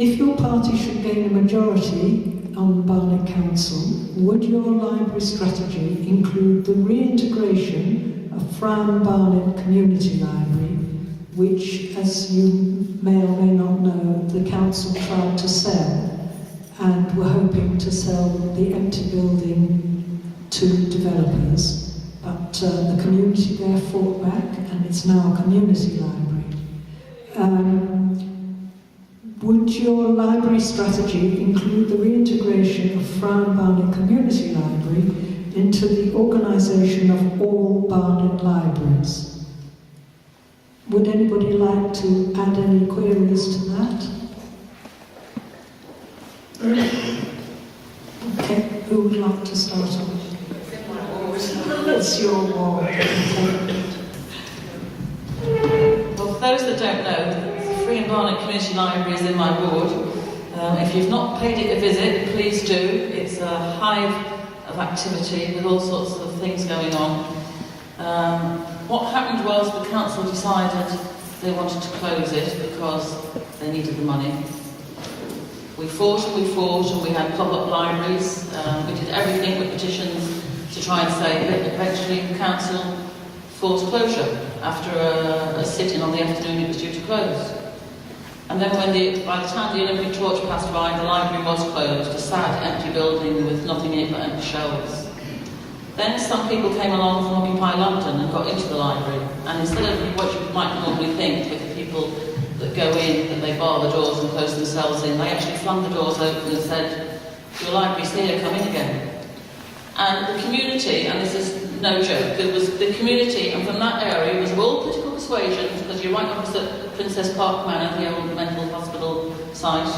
If your party should gain a majority on Barnet Council, would your library strategy include the reintegration of Fram Barnet Community Library, which, as you may or may not know, the council tried to sell and were hoping to sell the empty building to developers, but the community there fought back and it's now a community library. Would your library strategy include the reintegration of Fram Barnet Community Library into the organisation of all Barnet libraries? Would anybody like to add any queries to that? Okay, who would like to start off? It's your ward. Well, for those that don't know, the Free and Barnet Community Library is in my ward. If you've not paid it a visit, please do. It's a hive of activity with all sorts of things going on. What happened was the council decided they wanted to close it because they needed the money. We fought and we had pop-up libraries. We did everything with petitions to try and save it. Eventually the council forced closure after a sit-in on the afternoon it was due to close. And then by the time the Olympic torch passed by, the library was closed, a sad empty building with nothing in it but empty shelves. Then some people came along from Occupy London and got into the library, and instead of what you might normally think with the people that go in, that they bar the doors and close themselves in, they actually flung the doors open and said, "Your library's here, come in again." And the community, and this is no joke, there was the community, and from that area was of all political persuasions, because you're right opposite Princess Park Manor, the old mental hospital site.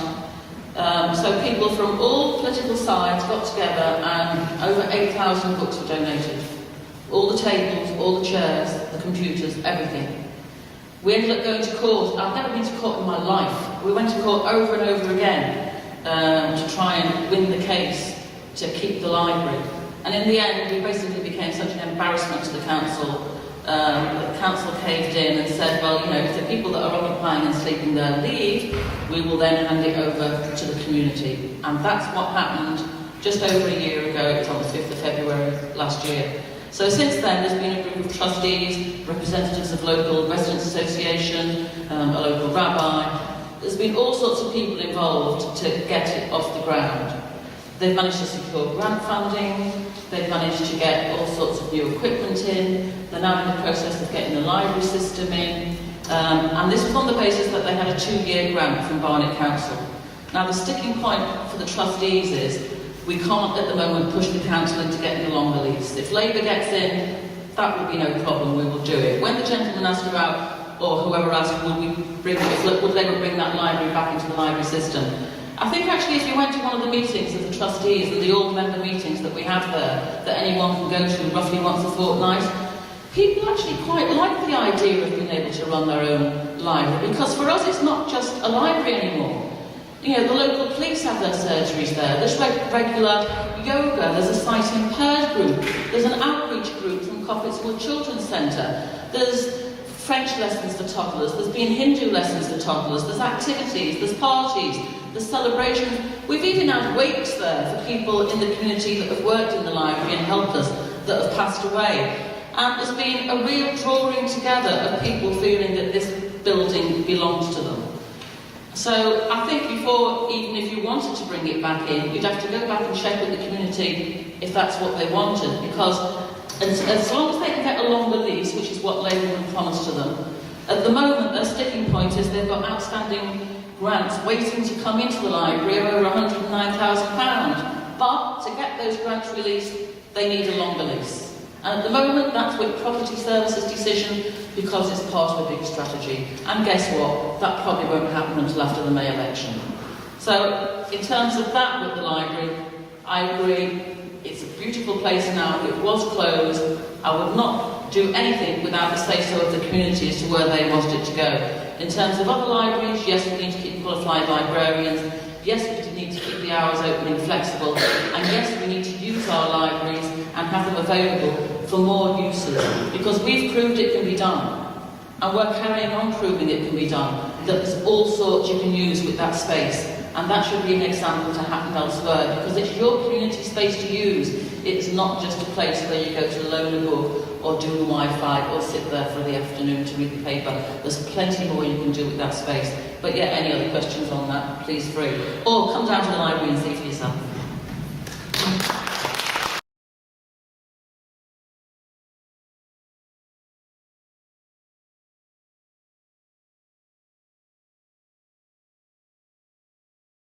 So people from all political sides got together and over 8,000 books were donated. All the tables, all the chairs, the computers, everything. We ended up going to court. I've never been to court in my life. We went to court over and over again to try and win the case to keep the library. And in the end, we basically became such an embarrassment to the council. The council caved in and said, well, you know, if the people that are occupying and sleeping there leave, we will then hand it over to the community. And that's what happened just over a year ago. It was on the 5th of February last year. So since then, there's been a group of trustees, representatives of local residents' association, a local rabbi. There's been all sorts of people involved to get it off the ground. They've managed to secure grant funding, they've managed to get all sorts of new equipment in, they're now in the process of getting the library system in, and this was on the basis that they had a 2-year grant from Barnet Council. Now the sticking point for the trustees is, we can't at the moment push the council into getting a longer lease. If Labour gets in, that will be no problem, we will do it. When the gentleman asked about, or whoever asked, would Labour bring that library back into the library system? I think actually if you went to one of the meetings of the trustees and the all-member meetings that we have there, that anyone can go to roughly once a fortnight, people actually quite like the idea of being able to run their own library, because for us it's not just a library anymore. You know, the local police have their surgeries there, there's regular yoga, there's a sight impaired group, there's an outreach group from Coppetswood Children's Centre, there's French lessons for toddlers, there's been Hindu lessons for toddlers, there's activities, there's parties, there's celebrations. We've even had wakes there for people in the community that have worked in the library and helped us, that have passed away. And there's been a real drawing together of people feeling that this building belongs to them. So I think before, even if you wanted to bring it back in, you'd have to go back and check with the community if that's what they wanted, because as long as they can get a longer lease, which is what Labour have promised to them, at the moment their sticking point is they've got outstanding grants waiting to come into the library of over £109,000. But to get those grants released, they need a longer lease. And at the moment, that's with Property Services decision because it's part of a big strategy. And guess what? That probably won't happen until after the May election. So, in terms of that with the library, I agree. It's a beautiful place now. It was closed. I would not do anything without the say-so of the community as to where they wanted it to go. In terms of other libraries, yes, we need to keep qualified librarians. Yes, we need to keep the hours open and flexible. And yes, we need to use our libraries and have them available for more uses. Because we've proved it can be done. And we're carrying on proving it can be done. That there's all sorts you can use with that space. And that should be an example to happen elsewhere, because it's your community space to use. It's not just a place where you go to loan a book or do the Wi-Fi or sit there for the afternoon to read the paper. There's plenty more you can do with that space. But yeah, any other questions on that, please free. Or come down to the library and see for yourself.